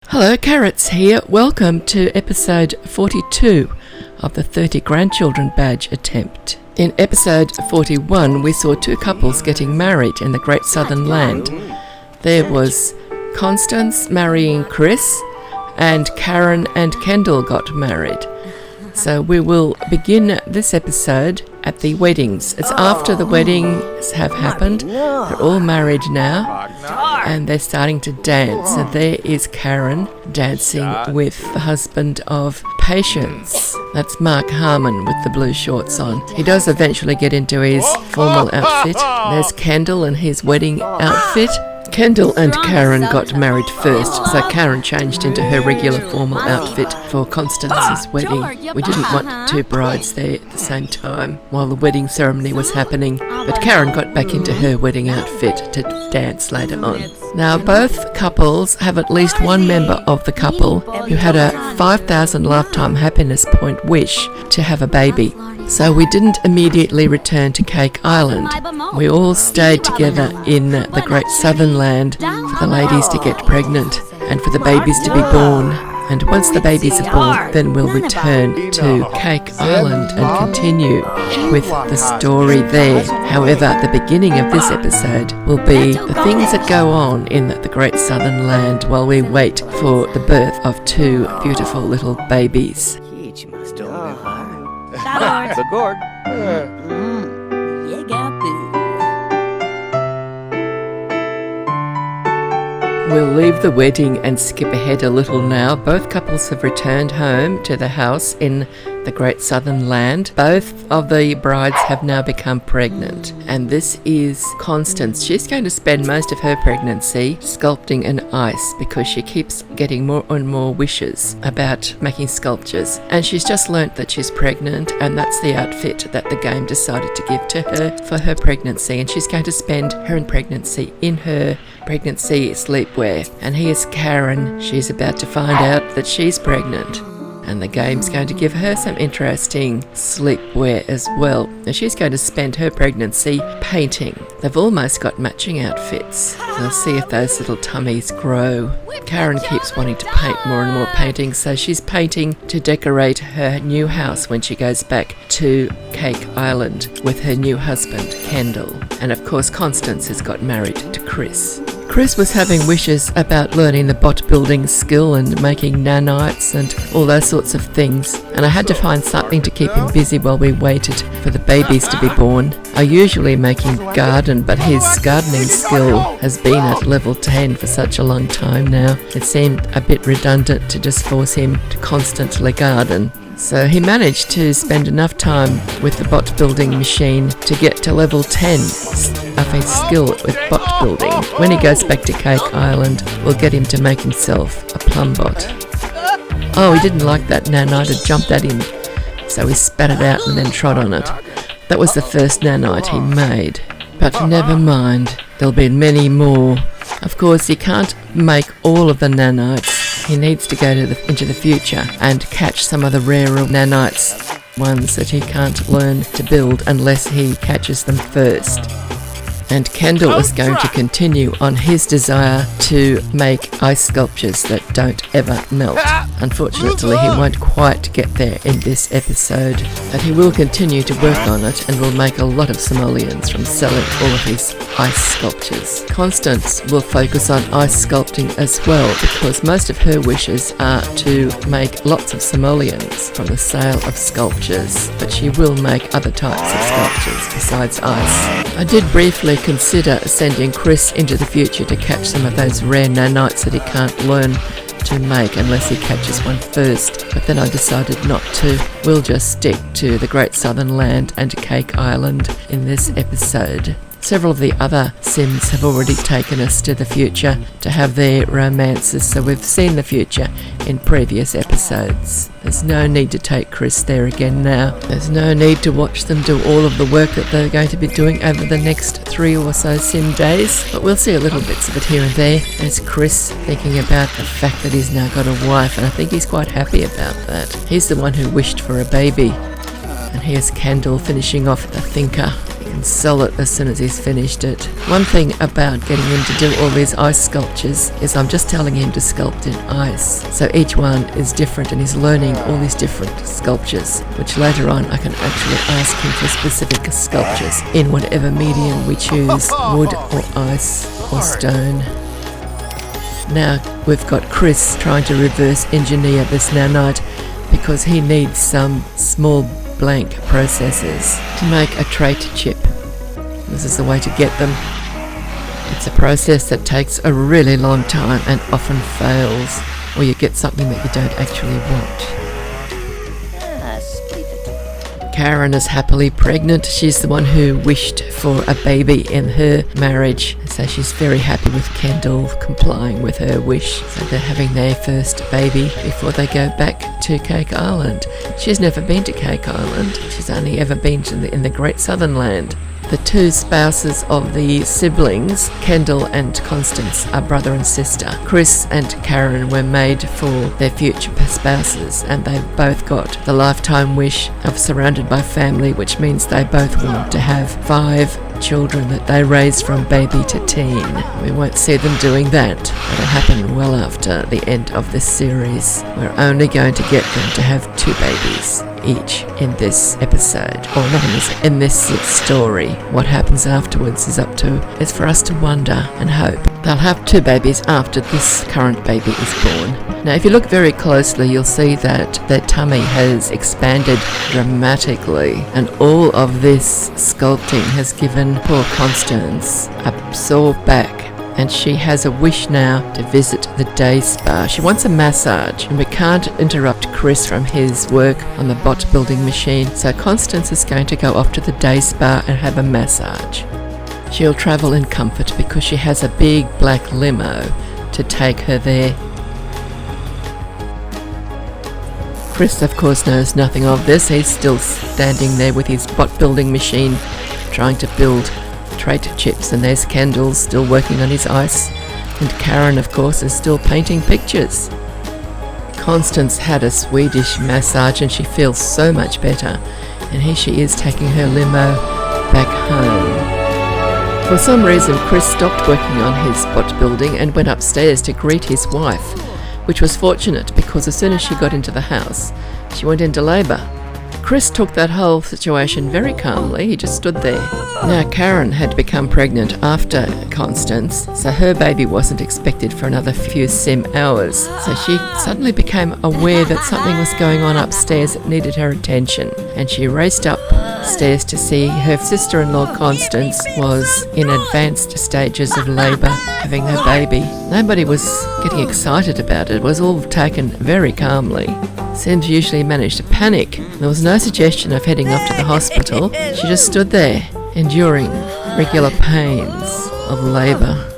Hello, Carrots here. Welcome to episode 42 of the 30 Grandchildren Badge attempt. In episode 41, we saw two couples getting married in the Great Southern Land. There was Constance marrying Chris, and Karen and Kendall got married. So we will begin this episode at the weddings. It's after the weddings have happened. They're all married now, and they're starting to dance. And there is Karen dancing with the husband of Patience. That's Mark Harmon with the blue shorts on. He does eventually get into his formal outfit. There's Kendall in his wedding outfit. Kendall and Karen got married first, so Karen changed into her regular formal outfit for Constance's wedding. We didn't want two brides there at the same time while the wedding ceremony was happening, but Karen got back into her wedding outfit to dance later on. Now, both couples have at least one member of the couple who had a 5,000 lifetime happiness point wish to have a baby. So we didn't immediately return to Cake Island. We all stayed together in the Great Southern Land for the ladies to get pregnant and for the babies to be born. And once the babies are born, then we'll return to Cake Island and continue with the story there. However, the beginning of this episode will be the things that go on in the Great Southern Land while we wait for the birth of two beautiful little babies. The gourd. We'll leave the wedding and skip ahead a little now. Both couples have returned home to the house in the Great Southern Land. Both of the brides have now become pregnant. And this is Constance. She's going to spend most of her pregnancy sculpting an ice because she keeps getting more and more wishes about making sculptures. And she's just learnt that she's pregnant, and that's the outfit that the game decided to give to her for her pregnancy. And she's going to spend her pregnancy in her pregnancy sleepwear. And here's Karen. She's about to find out that she's pregnant. And the game's going to give her some interesting sleepwear as well. And she's going to spend her pregnancy painting. They've almost got matching outfits. We'll see if those little tummies grow. Karen keeps wanting to paint more and more paintings, so she's painting to decorate her new house when she goes back to Cake Island with her new husband, Kendall. And of course, Constance has got married to Chris. Chris was having wishes about learning the bot building skill and making nanites and all those sorts of things, and I had to find something to keep him busy while we waited for the babies to be born. I usually make him garden, but his gardening skill has been at level 10 for such a long time now. It seemed a bit redundant to just force him to constantly garden. So he managed to spend enough time with the bot building machine to get to level 10 of his skill with bot building. When he goes back to Cake Island, we'll get him to make himself a plum bot. Oh, he didn't like that nanite, it jumped at him, so he spat it out and then trod on it. That was the first nanite he made. But never mind, there'll be many more. Of course, he can't make all of the nanites. He needs to go into the future and catch some of the rarer nanites, ones that he can't learn to build unless he catches them first. And Kendall is going to continue on his desire to make ice sculptures that don't ever melt. Unfortunately, he won't quite get there in this episode, but he will continue to work on it and will make a lot of simoleons from selling all of his ice sculptures. Constance will focus on ice sculpting as well because most of her wishes are to make lots of simoleons from the sale of sculptures, but she will make other types of sculptures besides ice. I did briefly consider sending Chris into the future to catch some of those rare nanites that he can't learn to make unless he catches one first, but then I decided not to. We'll just stick to the Great Southern Land and Cake Island in this episode. Several of the other Sims have already taken us to the future to have their romances, so we've seen the future in previous episodes. There's no need to take Chris there again now. There's no need to watch them do all of the work that they're going to be doing over the next 3 or so Sim days, but we'll see a little bits of it here and there. There's Chris thinking about the fact that he's now got a wife, and I think he's quite happy about that. He's the one who wished for a baby. And here's Kendall finishing off the thinker. and sell it as soon as he's finished it. One thing about getting him to do all these ice sculptures is I'm just telling him to sculpt in ice. So each one is different and he's learning all these different sculptures, which later on I can actually ask him for specific sculptures in whatever medium we choose, wood or ice or stone. Now we've got Chris trying to reverse engineer this nanite because he needs some small blank processors to make a trait chip. This is the way to get them. It's a process that takes a really long time and often fails, or you get something that you don't actually want. Karen is happily pregnant. She's the one who wished for a baby in her marriage, so she's very happy with Kendall complying with her wish. So they're having their first baby before they go back to Cake Island. She's never been to Cake Island. She's only ever been to in the Great Southern Land. The two spouses of the siblings, Kendall and Constance, are brother and sister. Chris and Karen were made for their future spouses, and they've both got the lifetime wish of surrounded by family, which means they both want to have 5 children that they raise from baby to teen. We won't see them doing that. That'll happen well after the end of this series. We're only going to get them to have 2 babies each in this episode, or not in this story. What happens afterwards is for us to wonder and hope. They'll have 2 babies after this current baby is born. Now if you look very closely, you'll see that their tummy has expanded dramatically, and all of this sculpting has given poor Constance a sore back, and she has a wish now to visit the day spa. She wants a massage, and we can't interrupt Chris from his work on the bot building machine, so Constance is going to go off to the day spa and have a massage. She'll travel in comfort because she has a big black limo to take her there. Chris, of course, knows nothing of this. He's still standing there with his bot building machine trying to build trait chips, and there's Kendall still working on his ice, and Karen, of course, is still painting pictures. Constance had a Swedish massage and she feels so much better, and here she is taking her limo back home. For some reason, Chris stopped working on his bot building and went upstairs to greet his wife, which was fortunate because as soon as she got into the house, she went into labour. Chris took that whole situation very calmly. He just stood there. Now Karen had become pregnant after Constance, so her baby wasn't expected for another few sim hours. So she suddenly became aware that something was going on upstairs that needed her attention, and she raced upstairs to see her sister-in-law Constance was in advanced stages of labour, having her baby. Nobody was getting excited about it. It was all taken very calmly. Sims usually managed to panic. There was no suggestion of heading off to the hospital. She just stood there, enduring regular pains of labour.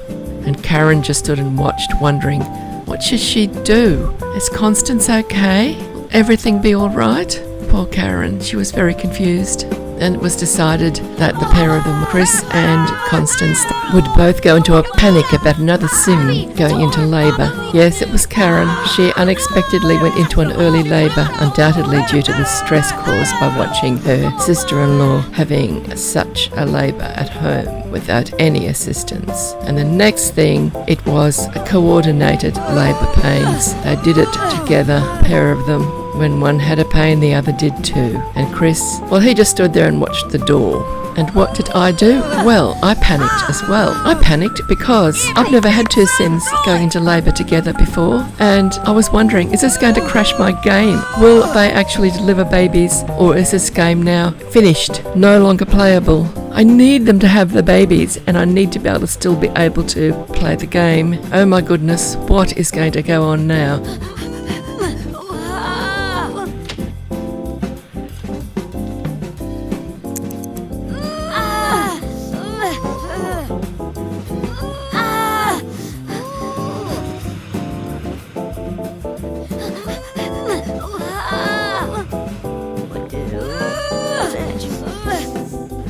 And Karen just stood and watched, wondering, what should she do? Is Constance okay? Will everything be all right? Poor Karen, she was very confused. And it was decided that the pair of them, Chris and Constance, would both go into a panic about another sim going into labour. Yes, it was Karen. She unexpectedly went into an early labour, undoubtedly due to the stress caused by watching her sister-in-law having such a labour at home without any assistance. And the next thing, it was a coordinated labour pains. They did it together, a pair of them. When one had a pain, the other did too. And Chris, well, he just stood there and watched the door. And what did I do? Well, I panicked as well. I panicked because I've never had 2 sims going into labour together before, and I was wondering, is this going to crash my game? Will they actually deliver babies, or is this game now finished, no longer playable? I need them to have the babies, and I need to be able to still be able to play the game. Oh my goodness, what is going to go on now?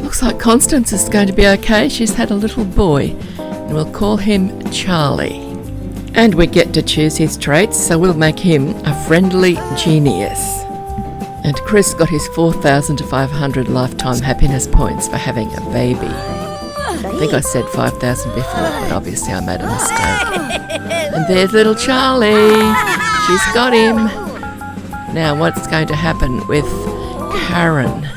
Looks like Constance is going to be okay. She's had a little boy, and we'll call him Charlie. And we get to choose his traits, so we'll make him a friendly genius. And Chris got his 4,500 lifetime happiness points for having a baby. I think I said 5,000 before, but obviously I made a mistake. And there's little Charlie. She's got him. Now what's going to happen with Karen?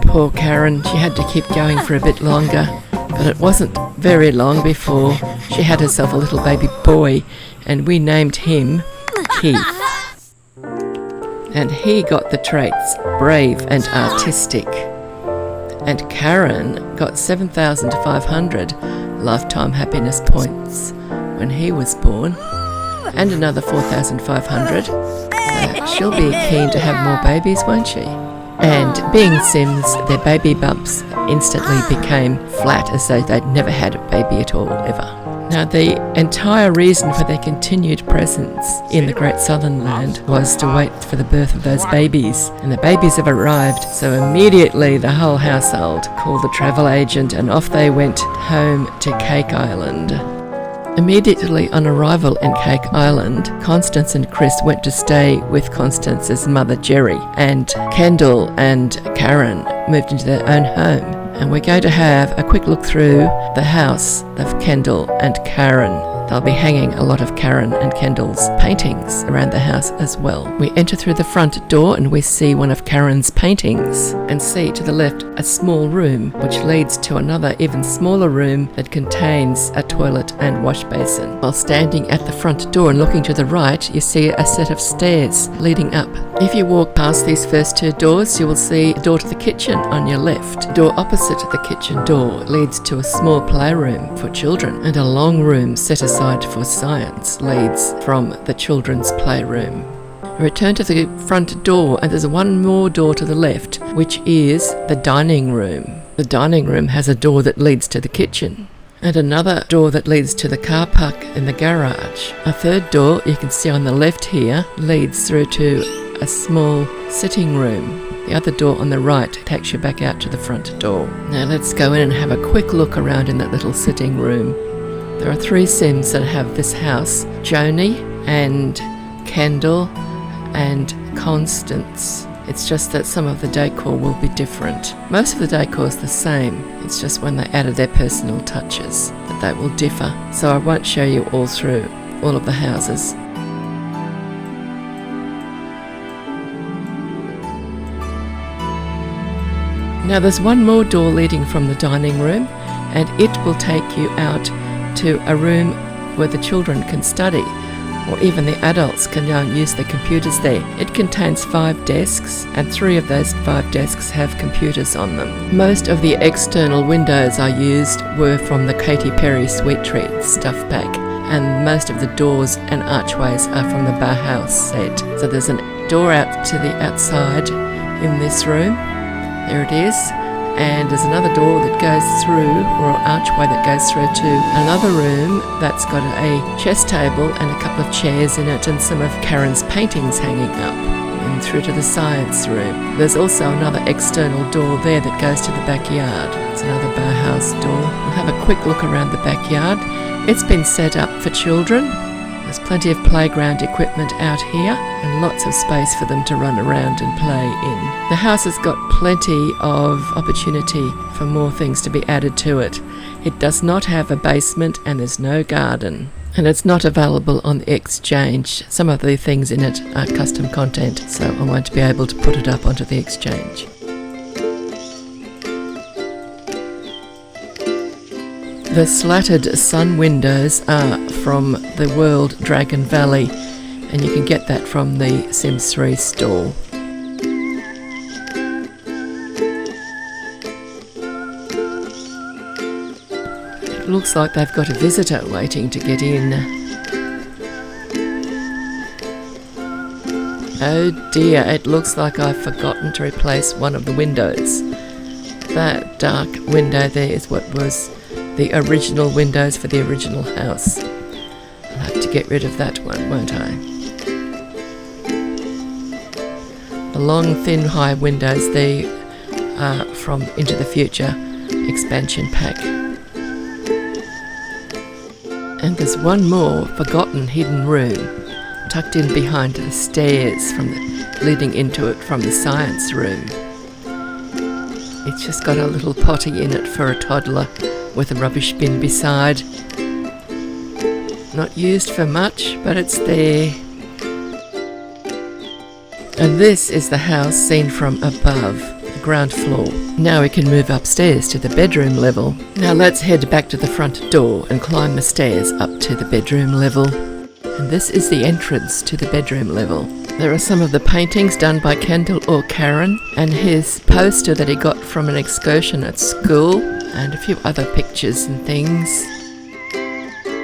Poor Karen, she had to keep going for a bit longer, but it wasn't very long before she had herself a little baby boy, and we named him Keith. And he got the traits brave and artistic. And Karen got 7,500 lifetime happiness points when he was born, and another 4,500. She'll be keen to have more babies, won't she? And being Sims, their baby bumps instantly became flat, as though they'd never had a baby at all, ever. Now, the entire reason for their continued presence in the Great Southern Land was to wait for the birth of those babies. And the babies have arrived, so immediately the whole household called the travel agent and off they went home to Cake Island. Immediately on arrival in Cake Island, Constance and Chris went to stay with Constance's mother Gerri, and Kendall and Karen moved into their own home. And we're going to have a quick look through the house of Kendall and Karen. They'll be hanging a lot of Karen and Kendall's paintings around the house as well. We enter through the front door and we see one of Karen's paintings, and see to the left a small room which leads to another even smaller room that contains a toilet and wash basin. While standing at the front door and looking to the right, you see a set of stairs leading up. If you walk past these first two doors, you will see a door to the kitchen on your left. The door opposite the kitchen door leads to a small playroom for children, and a long room set aside for science leads from the children's playroom. Return to the front door and there's one more door to the left, which is the dining room. The dining room has a door that leads to the kitchen, and another door that leads to the car park in the garage. A third door you can see on the left here leads through to a small sitting room. The other door on the right takes you back out to the front door. Now let's go in and have a quick look around in that little sitting room. There are 3 Sims that have this house: Jonie and Kendall and Constance. It's just that some of the decor will be different. Most of the decor is the same. It's just when they added their personal touches that they will differ. So I won't show you all through all of the houses. Now there's one more door leading from the dining room, and it will take you out to a room where the children can study, or even the adults can go and use the computers there. It contains 5 desks, and 3 of those 5 desks have computers on them. Most of the external windows I used were from the Katy Perry Sweet Treat stuff pack, and most of the doors and archways are from the Bauhaus set. So there's a door out to the outside in this room. There it is. And there's another door that goes through, or an archway that goes through to another room that's got a chess table and a couple of chairs in it and some of Karen's paintings hanging up, and through to the science room. There's also another external door there that goes to the backyard. It's another Bauhaus door. We'll have a quick look around the backyard. It's been set up for children. There's plenty of playground equipment out here and lots of space for them to run around and play in. The house has got plenty of opportunity for more things to be added to it. It does not have a basement and there's no garden. And it's not available on the exchange. Some of the things in it are custom content, so I won't be able to put it up onto the exchange. The slatted sun windows are from the World Dragon Valley, and you can get that from the Sims 3 store. It looks like they've got a visitor waiting to get in. Oh dear, it looks like I've forgotten to replace one of the windows. That dark window there is what was the original windows for the original house. I'll have to get rid of that one, won't I? The long, thin, high windows, they are from Into the Future expansion pack. And there's one more forgotten hidden room tucked in behind the stairs leading into it from the science room. It's just got a little potty in it for a toddler with a rubbish bin beside. Not used for much, but it's there. And this is the house seen from above, the ground floor. Now we can move upstairs to the bedroom level. Now let's head back to the front door and climb the stairs up to the bedroom level. And this is the entrance to the bedroom level. There are some of the paintings done by Kendall or Karen, and his poster that he got from an excursion at school, and a few other pictures and things.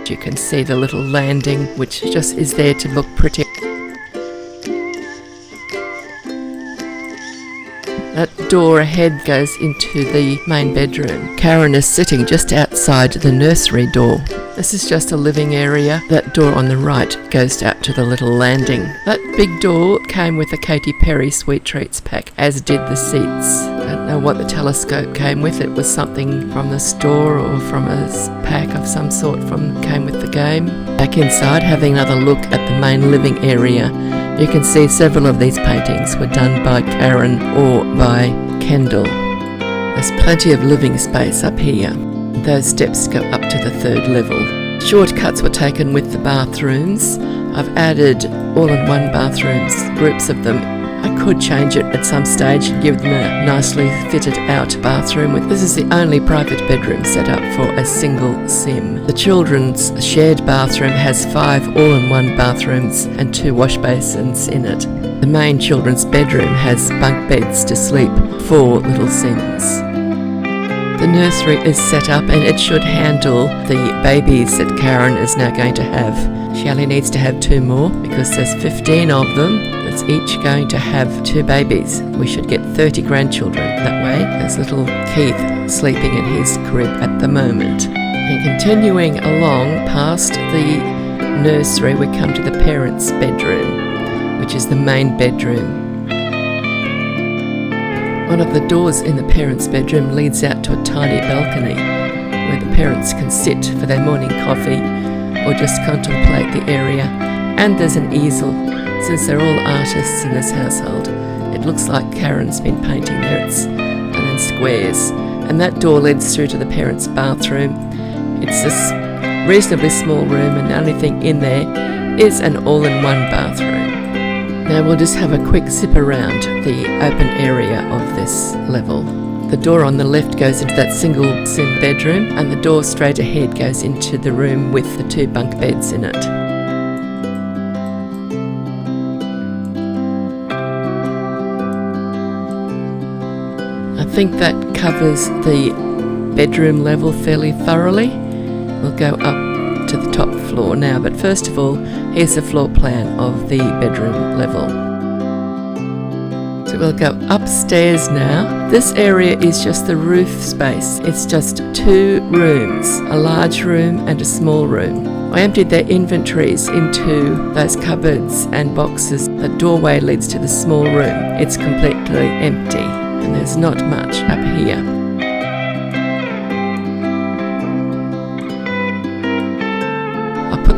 You can see the little landing, which just is there to look pretty. That door ahead goes into the main bedroom. Karen is sitting just outside the nursery door. This is just a living area. That door on the right goes out to the little landing. That big door came with a Katy Perry Sweet Treats pack, as did the seats. I don't know what the telescope came with. It was something from the store or from a pack of some sort came with the game. Back inside, having another look at the main living area. You can see several of these paintings were done by Karen or by Kendall. There's plenty of living space up here. Those steps go up to the third level. Shortcuts were taken with the bathrooms. I've added all-in-one bathrooms, groups of them. I could change it at some stage and give them a nicely fitted out bathroom. This is the only private bedroom set up for a single sim. The children's shared bathroom has 5 all-in-one bathrooms and 2 wash basins in it. The main children's bedroom has bunk beds to sleep 4 little sims. The nursery is set up and it should handle the babies that Karen is now going to have. She only needs to have 2 more because there's 15 of them. That's each going to have 2 babies. We should get 30 grandchildren that way. There's little Keith sleeping in his crib at the moment. And continuing along past the nursery, we come to the parents' bedroom, which is the main bedroom. One of the doors in the parents' bedroom leads out to a tiny balcony where the parents can sit for their morning coffee or just contemplate the area. And there's an easel. Since they're all artists in this household, it looks like Karen's been painting there. It's done in squares. And that door leads through to the parents' bathroom. It's this reasonably small room and the only thing in there is an all-in-one bathroom. Now we'll just have a quick zip around the open area of this level. The door on the left goes into that single sim bedroom, and the door straight ahead goes into the room with the 2 bunk beds in it. I think that covers the bedroom level fairly thoroughly. We'll go up to the top floor now, but first of all, here's the floor plan of the bedroom level. So we'll go upstairs now. This area is just the roof space. It's just 2 rooms, a large room and a small room. I emptied their inventories into those cupboards and boxes. The doorway leads to the small room. It's completely empty and there's not much up here.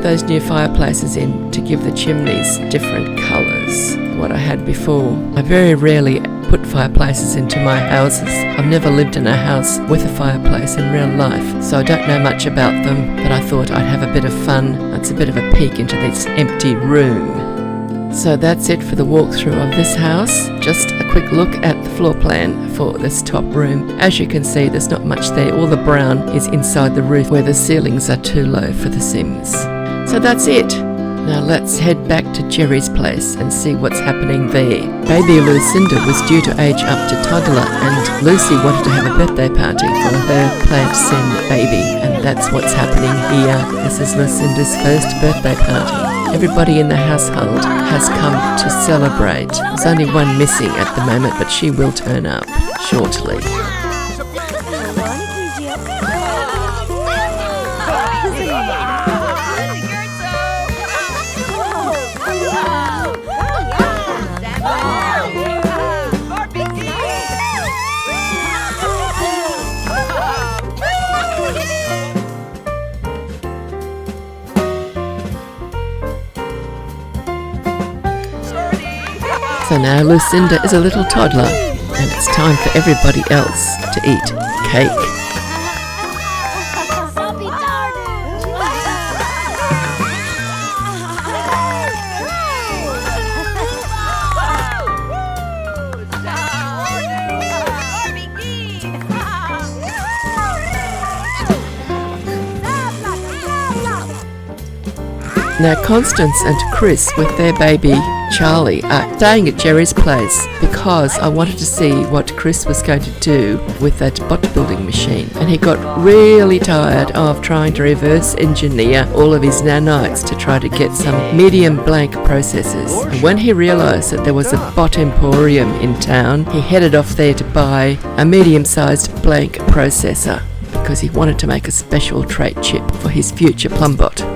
Those new fireplaces in to give the chimneys different colours. What I had before. I very rarely put fireplaces into my houses. I've never lived in a house with a fireplace in real life, so I don't know much about them, but I thought I'd have a bit of fun. That's a bit of a peek into this empty room. So that's it for the walkthrough of this house. Just a quick look at the floor plan for this top room. As you can see, there's not much there. All the brown is inside the roof where the ceilings are too low for the Sims. So that's it. Now let's head back to Gerri's place and see what's happening there. Baby Lucinda was due to age up to toddler, and Lucy wanted to have a birthday party for her plant sim baby, and that's what's happening here. This is Lucinda's first birthday party. Everybody in the household has come to celebrate. There's only one missing at the moment, but she will turn up shortly. So now Lucinda is a little toddler, and it's time for everybody else to eat cake. Now Constance and Chris with their baby Charlie are staying at Gerri's place because I wanted to see what Chris was going to do with that bot building machine, and he got really tired of trying to reverse engineer all of his nanites to try to get some medium blank processors. And when he realised that there was a bot emporium in town, he headed off there to buy a medium-sized blank processor because he wanted to make a special trait chip for his future plumbot.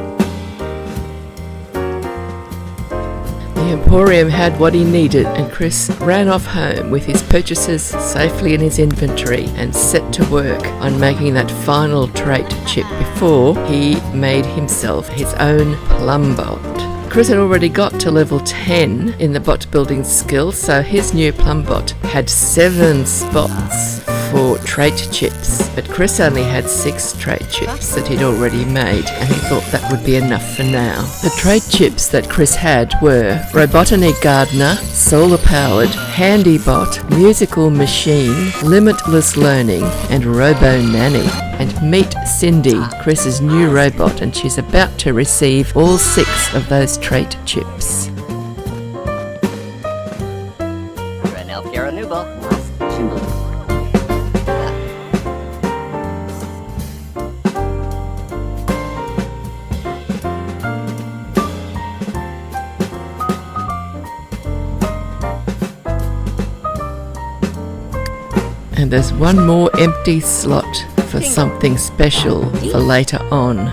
The Emporium had what he needed, and Chris ran off home with his purchases safely in his inventory and set to work on making that final trait chip before he made himself his own plumbot. Chris had already got to level 10 in the bot building skill, so his new plumbot had 7 spots for trait chips, but Chris only had 6 trait chips that he'd already made, and he thought that would be enough for now. The trait chips that Chris had were Robotany Gardener, Solar Powered, Handybot, Musical Machine, Limitless Learning, and Robo Nanny. And meet Cindy, Chris's new robot, and she's about to receive all 6 of those trait chips. And there's one more empty slot for something special for later on.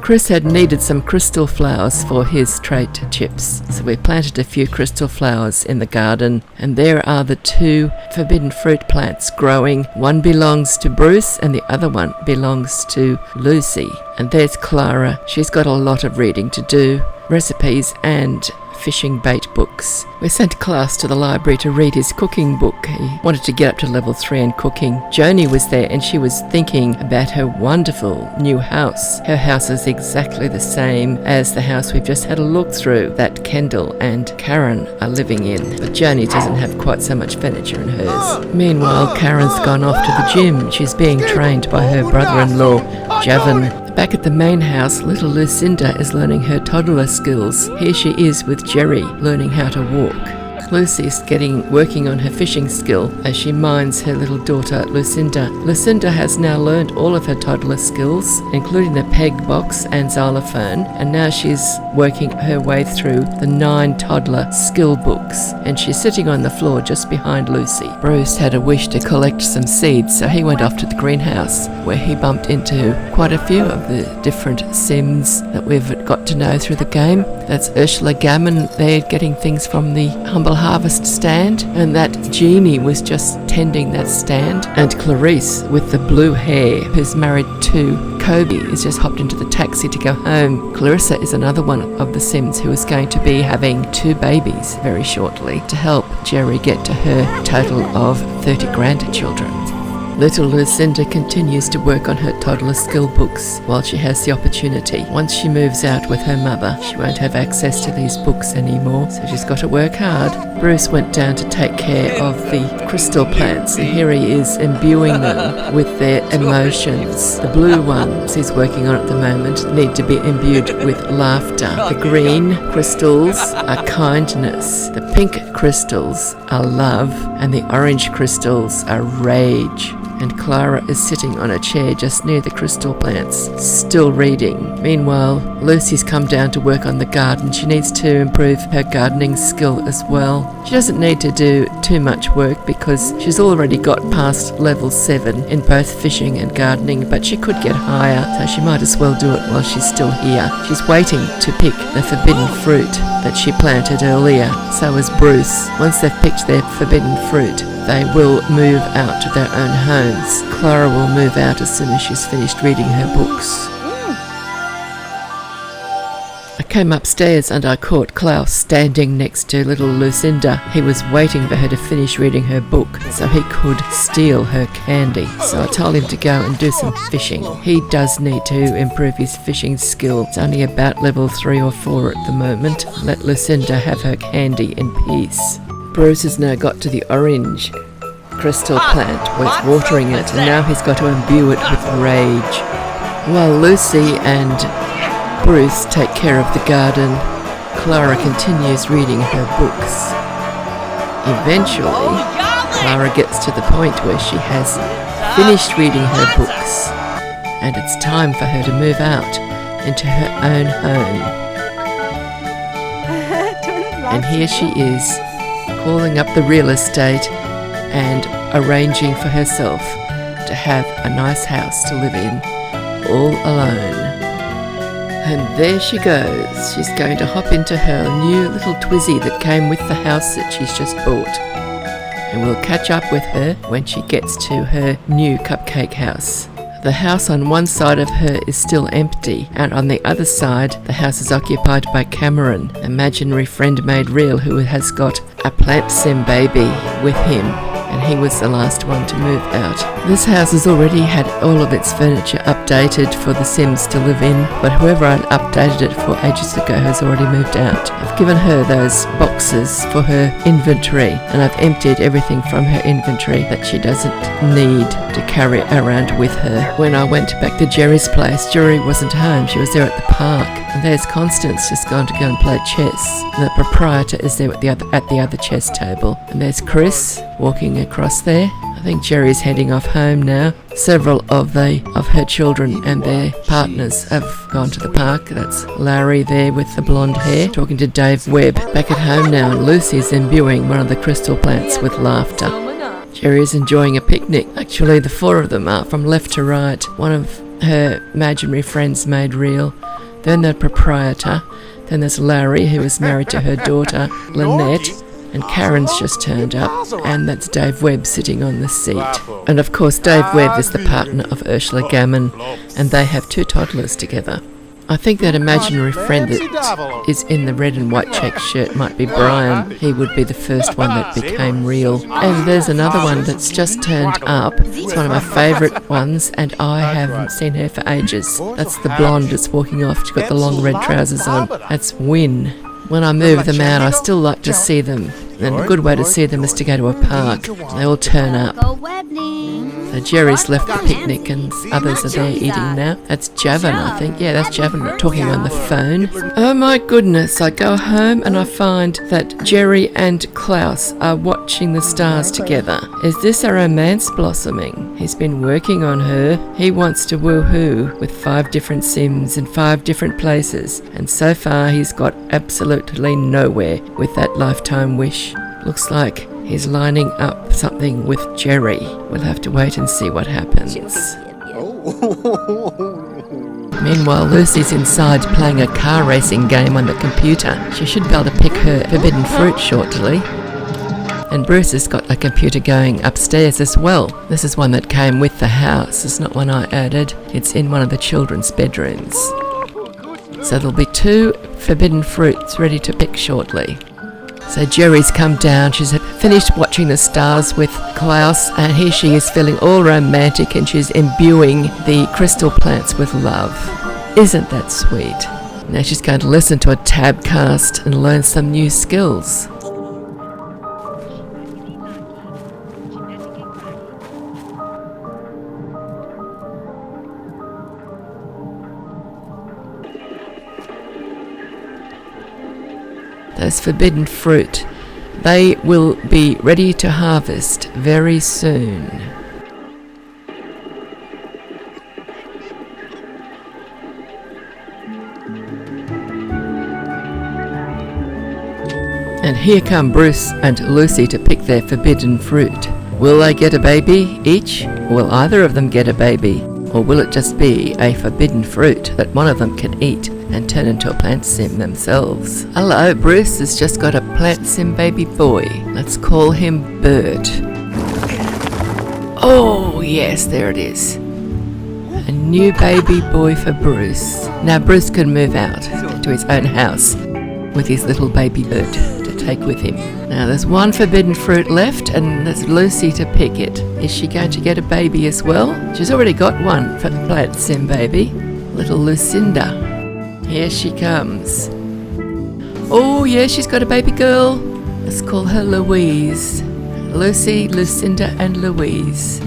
Chris had needed some crystal flowers for his trait chips, so we planted a few crystal flowers in the garden, and there are the 2 forbidden fruit plants growing. One belongs to Bruce and the other one belongs to Lucy. And there's Clara. She's got a lot of reading to do, recipes and fishing bait books. We sent class to the library to read his cooking book. He wanted to get up to level 3 in cooking. Jonie was there, and she was thinking about her wonderful new house. Her house is exactly the same as the house we've just had a look through that Kendall and Karen are living in, but Jonie doesn't have quite so much furniture in hers. Meanwhile, Karen's gone off to the gym. She's being trained by her brother-in-law, Javin. Back at the main house, little Lucinda is learning her toddler skills. Here she is with Gerri, learning how to walk. Lucy's working on her fishing skill as she minds her little daughter Lucinda. Lucinda has now learned all of her toddler skills, including the peg box and xylophone, and now she's working her way through the 9 toddler skill books, and she's sitting on the floor just behind Lucy. Bruce had a wish to collect some seeds, so he went off to the greenhouse, where he bumped into quite a few of the different Sims that we've got to know through the game. That's Ursula Gammon there getting things from the Humble Harvest stand, and that Jeannie was just tending that stand, and Clarice with the blue hair, who's married to Kobe, is just hopped into the taxi to go home. Clarissa is another one of the Sims who is going to be having 2 babies very shortly to help Gerri get to her total of 30 grandchildren. Little Lucinda continues to work on her toddler skill books while she has the opportunity. Once she moves out with her mother, she won't have access to these books anymore, so she's got to work hard. Bruce went down to take care of the crystal plants, and here he is imbuing them with their emotions. The blue ones he's working on at the moment need to be imbued with laughter. The green crystals are kindness. The pink crystals are love, and the orange crystals are rage. And Clara is sitting on a chair just near the crystal plants, still reading. Meanwhile, Lucy's come down to work on the garden. She needs to improve her gardening skill as well. She doesn't need to do too much work because she's already got past level 7 in both fishing and gardening, but she could get higher, so she might as well do it while she's still here. She's waiting to pick the forbidden fruit that she planted earlier. So is Bruce. Once they've picked their forbidden fruit, they will move out to their own homes. Clara will move out as soon as she's finished reading her books. A came upstairs and I caught Klaus standing next to little Lucinda. He was waiting for her to finish reading her book so he could steal her candy. So I told him to go and do some fishing. He does need to improve his fishing skill. It's only about level 3 or 4 at the moment. Let Lucinda have her candy in peace. Bruce has now got to the orange crystal plant where it's watering it, and now he's got to imbue it with rage. While Lucy and Bruce take care of the garden, Clara continues reading her books. Eventually, Clara gets to the point where she has finished reading her books, and it's time for her to move out into her own home. And here she is, calling up the real estate and arranging for herself to have a nice house to live in, all alone. And there she goes. She's going to hop into her new little Twizy that came with the house that she's just bought. And we'll catch up with her when she gets to her new cupcake house. The house on one side of her is still empty, and on the other side, the house is occupied by Cameron, imaginary friend made real who has got a plant sim baby with him, and he was the last one to move out. This house has already had all of its furniture updated for the Sims to live in, but whoever I'd updated it for ages ago has already moved out. I've given her those boxes for her inventory, and I've emptied everything from her inventory that she doesn't need to carry around with her. When I went back to Gerri's place, Gerri wasn't home. She was there at the park. And there's Constance just gone to go and play chess. And the proprietor is there at the other chess table. And there's Chris walking across there. I think Gerri's heading off home now. Several of her children and their partners have gone to the park. That's Larry there with the blonde hair, talking to Dave Webb. Back at home now, and Lucy's imbuing one of the crystal plants with laughter. Gerri's enjoying a picnic. Actually, the 4 of them are from left to right. One of her imaginary friends made real. Then the proprietor. Then there's Larry, who is married to her daughter, Lynette. And Karen's just turned up. And that's Dave Webb sitting on the seat. And of course, Dave Webb is the partner of Ursula Gammon. And they have 2 toddlers together. I think that imaginary friend that is in the red and white check shirt might be Brian. He would be the first one that became real. And there's another one that's just turned up. It's one of my favourite ones, and I haven't seen her for ages. That's the blonde that's walking off. She's got the long red trousers on. That's Win. When I move them out, I still like to see them. And a good way to see them is to go to a park. They all turn up. So Gerri's left the picnic and others are there eating now. That's Javin, I think. Yeah, that's Javin talking on the phone. Oh my goodness, I go home and I find that Gerri and Klaus are watching the stars together. Is this a romance blossoming? He's been working on her. He wants to woohoo with 5 different Sims in 5 different places. And so far he's got absolutely nowhere with that lifetime wish. Looks like he's lining up something with Gerri. We'll have to wait and see what happens. Meanwhile, Lucy's inside playing a car racing game on the computer. She should be able to pick her forbidden fruit shortly. And Bruce has got a computer going upstairs as well. This is one that came with the house. It's not one I added. It's in one of the children's bedrooms. So there'll be 2 forbidden fruits ready to pick shortly. So Gerri's come down, she's finished watching the stars with Klaus, and here she is feeling all romantic, and she's imbuing the crystal plants with love. Isn't that sweet? Now she's going to listen to a tabcast and learn some new skills. Those forbidden fruit, they will be ready to harvest very soon. And here come Bruce and Lucy to pick their forbidden fruit. Will they get a baby each? Will either of them get a baby? Or will it just be a forbidden fruit that one of them can eat and turn into a plant sim themselves? Hello, Bruce has just got a plant sim baby boy. Let's call him Bert. Oh, yes, there it is. A new baby boy for Bruce. Now Bruce can move out to his own house with his little baby bird to take with him. Now there's one forbidden fruit left, and there's Lucy to pick it. Is she going to get a baby as well? She's already got one for the Plant Sim baby. Little Lucinda. Here she comes. Oh yeah, she's got a baby girl. Let's call her Louise. Lucy, Lucinda and Louise.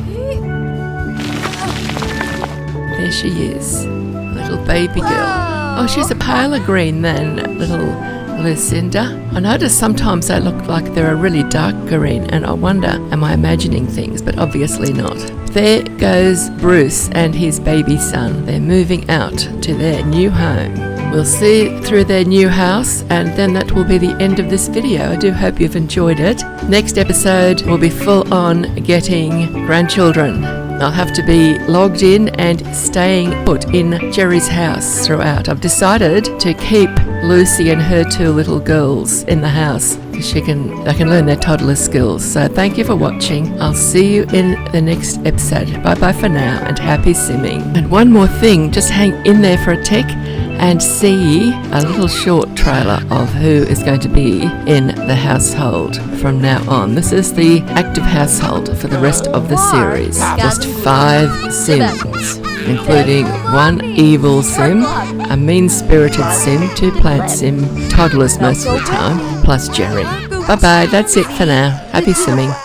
There she is. Little baby girl. Oh, she's a paler green than little Lucinda. I notice sometimes they look like they're a really dark green, and I wonder, am I imagining things? But obviously not. There goes Bruce and his baby son. They're moving out to their new home. We'll see through their new house, and then that will be the end of this video. I do hope you've enjoyed it. Next episode will be full on getting grandchildren. I'll have to be logged in and staying put in Gerri's house throughout. I've decided to keep Lucy and her two little girls in the house because they can learn their toddler skills. So thank you for watching. I'll see you in the next episode. Bye bye for now, and happy simming. And one more thing, just hang in there for a tick and see a little short trailer of who is going to be in the household from now on. This is the active household for the rest of the series. Just 5 Sims, including 1 evil Sim, a mean-spirited Sim, 2 plant Sim, toddlers most of the time, plus Gerri. Bye bye, that's it for now. Happy simming.